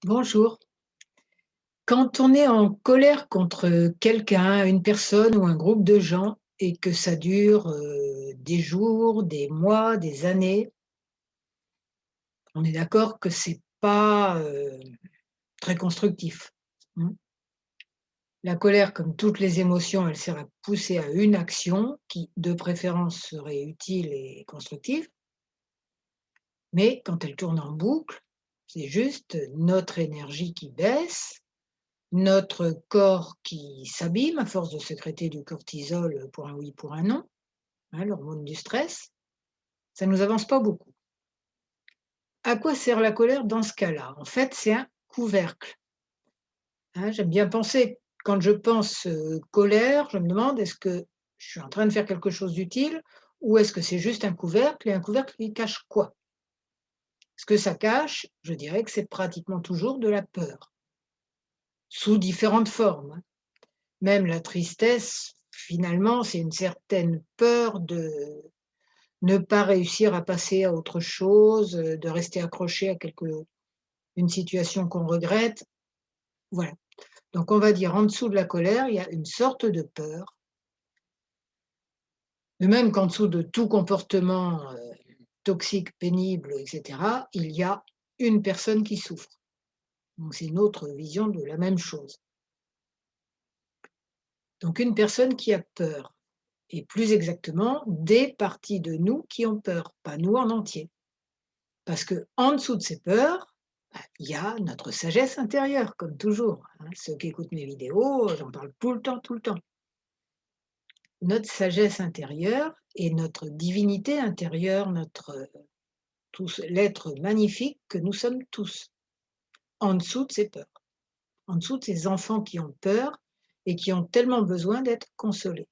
Bonjour. Quand on est en colère contre quelqu'un, une personne ou un groupe de gens et que ça dure des jours, des mois, des années, on est d'accord que c'est pas très constructif. Mmh. La colère, comme toutes les émotions, elle sert à pousser à une action qui, de préférence, serait utile et constructive. Mais quand elle tourne en boucle, c'est juste notre énergie qui baisse, notre corps qui s'abîme à force de sécréter du cortisol pour un oui, pour un non, hein, l'hormone du stress, ça ne nous avance pas beaucoup. À quoi sert la colère dans ce cas-là? En fait, c'est un couvercle, hein. J'aime bien penser, quand je pense colère, je me demande est-ce que je suis en train de faire quelque chose d'utile ou est-ce que c'est juste un couvercle et un couvercle qui cache quoi? Ce que ça cache, je dirais que c'est pratiquement toujours de la peur, sous différentes formes, hein. Même la tristesse, finalement, c'est une certaine peur de ne pas réussir à passer à autre chose, de rester accroché à une situation qu'on regrette. Voilà. Donc on va dire en dessous de la colère, il y a une sorte de peur, de même qu'en dessous de tout comportement, toxique, pénible et cetera, il y a une personne qui souffre. Donc c'est une autre vision de la même chose. Donc une personne qui a peur et plus exactement des parties de nous qui ont peur, pas nous en entier. Parce que en dessous de ces peurs, bah, il y a notre sagesse intérieure, comme toujours, hein. Ceux qui écoutent mes vidéos, j'en parle tout le temps, tout le temps. Notre sagesse intérieure et notre divinité intérieure, l'être magnifique que nous sommes tous, en dessous de ces peurs, en dessous de ces enfants qui ont peur et qui ont tellement besoin d'être consolés.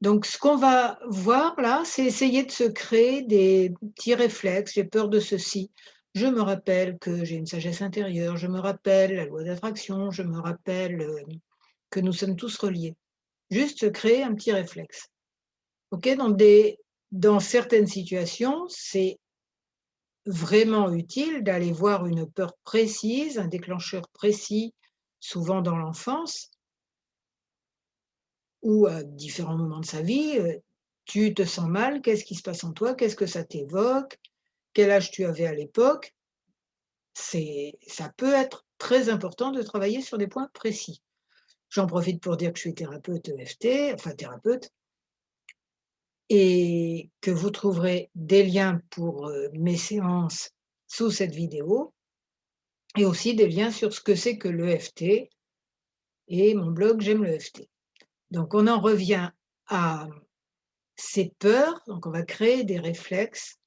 Donc ce qu'on va voir là, c'est essayer de se créer des petits réflexes. J'ai peur de ceci. Je me rappelle que j'ai une sagesse intérieure, je me rappelle la loi d'attraction, je me rappelle, que nous sommes tous reliés. Juste se créer un petit réflexe. OK? Dans certaines situations, c'est vraiment utile d'aller voir une peur précise, un déclencheur précis, souvent dans l'enfance ou à différents moments de sa vie, tu te sens mal, qu'est-ce qui se passe en toi? Qu'est-ce que ça t'évoque? Quel âge tu avais à l'époque? Ça peut être très important de travailler sur des points précis. J'en profite pour dire que je suis thérapeute EFT, enfin thérapeute, et que vous trouverez des liens pour, mes séances sous cette vidéo et aussi des liens sur ce que c'est que l'EFT et mon blog J'aime l'EFT. Donc on en revient à ces peurs, donc on va créer des réflexes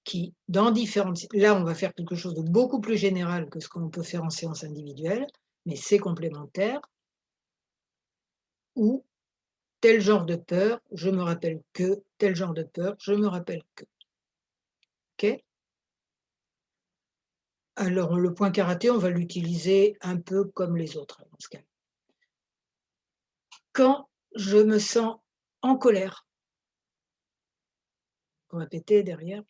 qui, dans différentes là, on va faire quelque chose de beaucoup plus général que ce qu'on peut faire en séance individuelle, mais c'est complémentaire, ou tel genre de peur, je me rappelle que, tel genre de peur, je me rappelle que. OK? Alors le point karaté, on va l'utiliser un peu comme les autres, dans ce cas. Quand je me sens en colère, faut répéter derrière,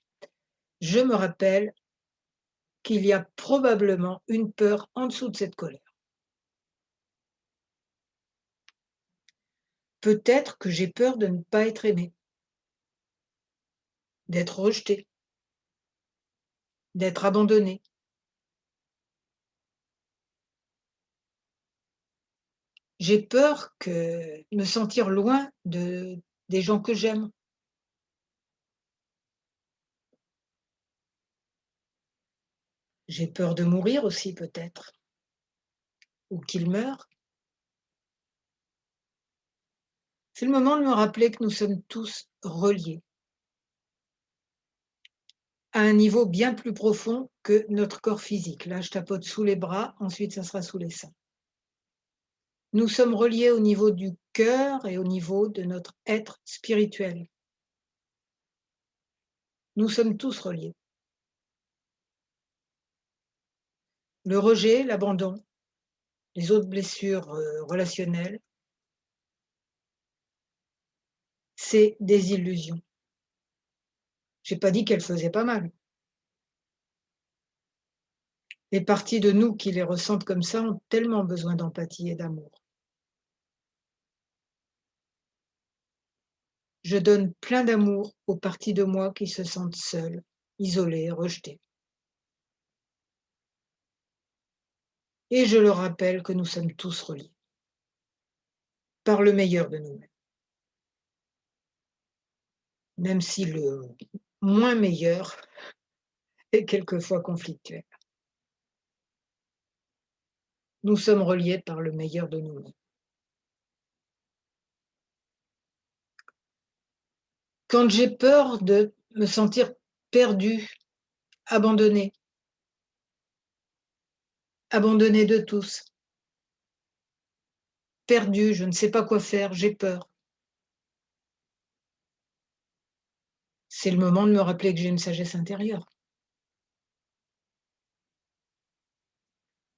je me rappelle qu'il y a probablement une peur en dessous de cette colère. Peut-être que j'ai peur de ne pas être aimée, d'être rejetée, d'être abandonnée. J'ai peur que me sentir loin des gens que j'aime. J'ai peur de mourir aussi peut-être, ou qu'ils meurent. C'est le moment de me rappeler que nous sommes tous reliés à un niveau bien plus profond que notre corps physique. Là, je tapote sous les bras, ensuite ça sera sous les seins. Nous sommes reliés au niveau du cœur et au niveau de notre être spirituel. Nous sommes tous reliés. Le rejet, l'abandon, les autres blessures, relationnelles, c'est des illusions. J'ai pas dit qu'elles faisaient pas mal. Les parties de nous qui les ressentent comme ça ont tellement besoin d'empathie et d'amour. Je donne plein d'amour aux parties de moi qui se sentent seules, isolées, rejetées. Et je leur rappelle que nous sommes tous reliés, par le meilleur de nous-mêmes. Même si le moins meilleur est quelquefois conflictuel. Nous sommes reliés par le meilleur de nous-mêmes. Quand j'ai peur de me sentir perdue, abandonnée, abandonnée de tous, perdue, je ne sais pas quoi faire, j'ai peur. C'est le moment de me rappeler que j'ai une sagesse intérieure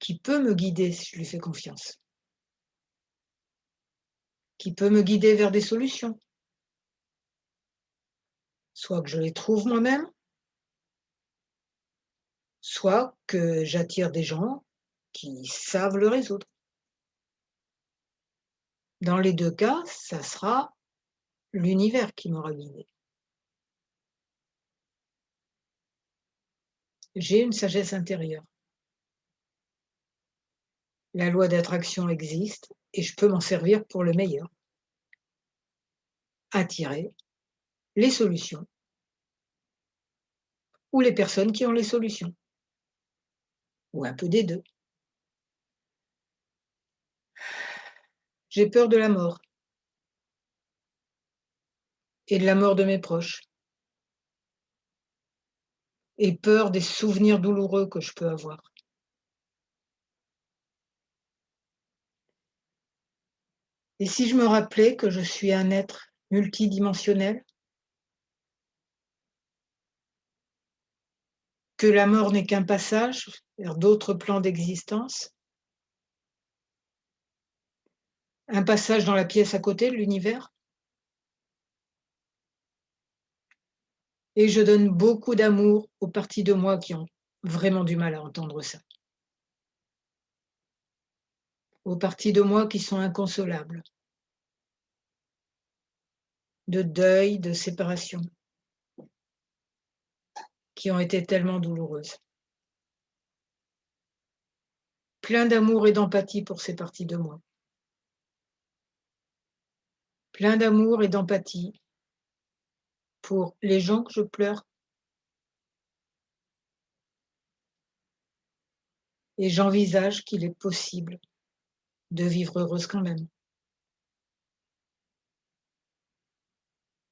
qui peut me guider si je lui fais confiance, qui peut me guider vers des solutions, soit que je les trouve moi-même, soit que j'attire des gens qui savent le résoudre. Dans les 2 cas, ça sera l'univers qui m'aura guidée. J'ai une sagesse intérieure. La loi d'attraction existe et je peux m'en servir pour le meilleur. Attirer les solutions ou les personnes qui ont les solutions, ou un peu des 2. J'ai peur de la mort et de la mort de mes proches et peur des souvenirs douloureux que je peux avoir. Et si je me rappelais que je suis un être multidimensionnel, que la mort n'est qu'un passage vers d'autres plans d'existence, un passage dans la pièce à côté de l'univers, et je donne beaucoup d'amour aux parties de moi qui ont vraiment du mal à entendre ça, aux parties de moi qui sont inconsolables, de deuil, de séparation, qui ont été tellement douloureuses. Plein d'amour et d'empathie pour ces parties de moi. Plein d'amour et d'empathie pour les gens que je pleure et j'envisage qu'il est possible de vivre heureuse quand même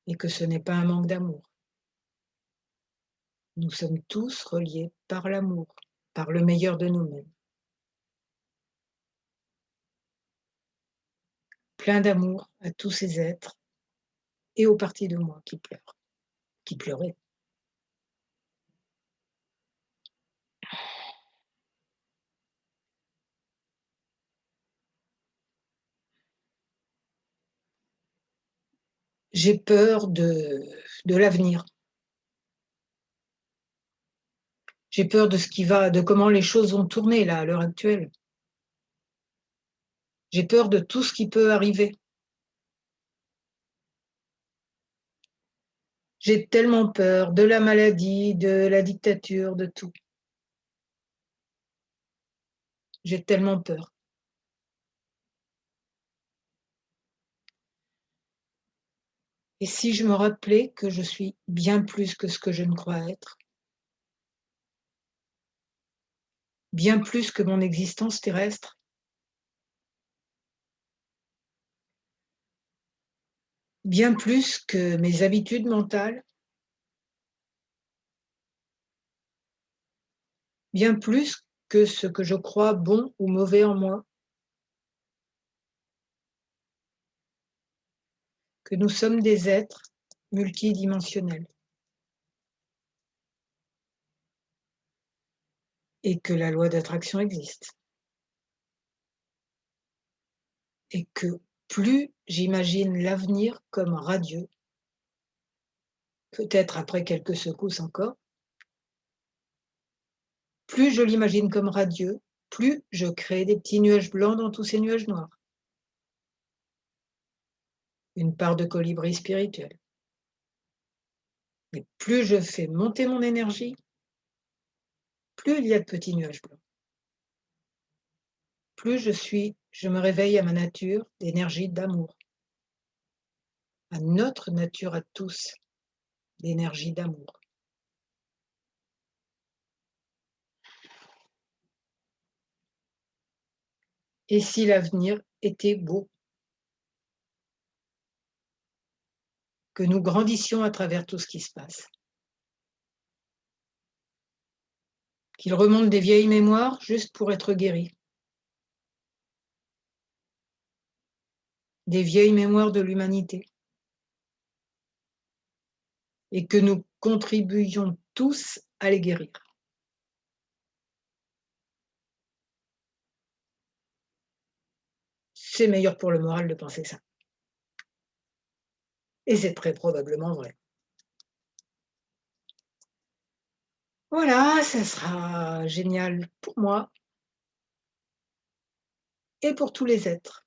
et que ce n'est pas un manque d'amour. Nous sommes tous reliés par l'amour, par le meilleur de nous-mêmes. Plein d'amour à tous ces êtres et aux parties de moi qui pleurent, qui pleuraient. J'ai peur de l'avenir. J'ai peur de comment les choses vont tourner là, à l'heure actuelle. J'ai peur de tout ce qui peut arriver. J'ai tellement peur de la maladie, de la dictature, de tout. J'ai tellement peur. Et si je me rappelais que je suis bien plus que ce que je ne crois être, bien plus que mon existence terrestre, bien plus que mes habitudes mentales, bien plus que ce que je crois bon ou mauvais en moi, que nous sommes des êtres multidimensionnels et que la loi d'attraction existe. Et que plus j'imagine l'avenir comme radieux, peut-être après quelques secousses encore, plus je l'imagine comme radieux, plus je crée des petits nuages blancs dans tous ces nuages noirs. Une part de colibri spirituel. Et plus je fais monter mon énergie, plus il y a de petits nuages blancs. Plus je me réveille à ma nature d'énergie d'amour, à notre nature à tous d'énergie d'amour. Et si l'avenir était beau, que nous grandissions à travers tout ce qui se passe, qu'il remonte des vieilles mémoires juste pour être guéri, des vieilles mémoires de l'humanité, et que nous contribuions tous à les guérir. C'est meilleur pour le moral de penser ça. Et c'est très probablement vrai. Voilà, ça sera génial pour moi et pour tous les êtres.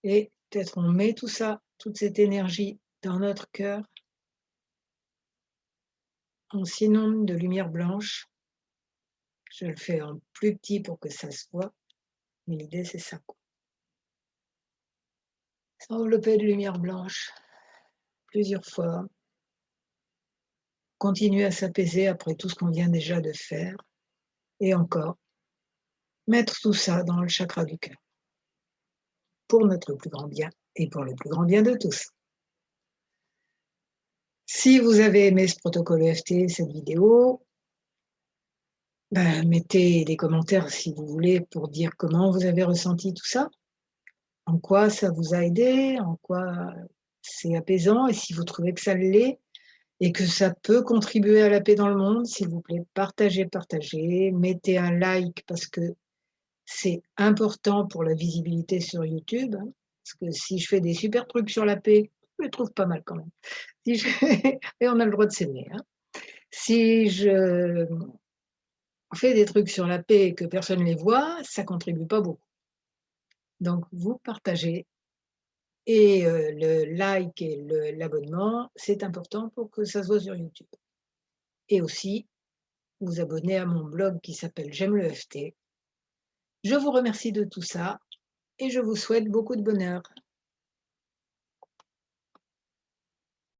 Et peut-être on met tout ça, toute cette énergie dans notre cœur, on s'inonde de lumière blanche. Je le fais en plus petit pour que ça se voit, mais l'idée c'est ça, quoi. S'envelopper de lumière blanche plusieurs fois, continuer à s'apaiser après tout ce qu'on vient déjà de faire, et encore, mettre tout ça dans le chakra du cœur, pour notre plus grand bien et pour le plus grand bien de tous. Si vous avez aimé ce protocole EFT, cette vidéo, ben, mettez des commentaires si vous voulez pour dire comment vous avez ressenti tout ça, en quoi ça vous a aidé, en quoi c'est apaisant, et si vous trouvez que ça l'est et que ça peut contribuer à la paix dans le monde, s'il vous plaît, partagez, partagez, mettez un like parce que c'est important pour la visibilité sur YouTube, hein, parce que si je fais des super trucs sur la paix, je les trouve pas mal quand même. Si je et on a le droit de s'aimer, hein. Si je fais des trucs sur la paix et que personne ne les voit, ça contribue pas beaucoup. Donc vous partagez et le like et l'abonnement, c'est important pour que ça se voit sur YouTube. Et aussi, vous abonner à mon blog qui s'appelle J'aime le FT. Je vous remercie de tout ça et je vous souhaite beaucoup de bonheur.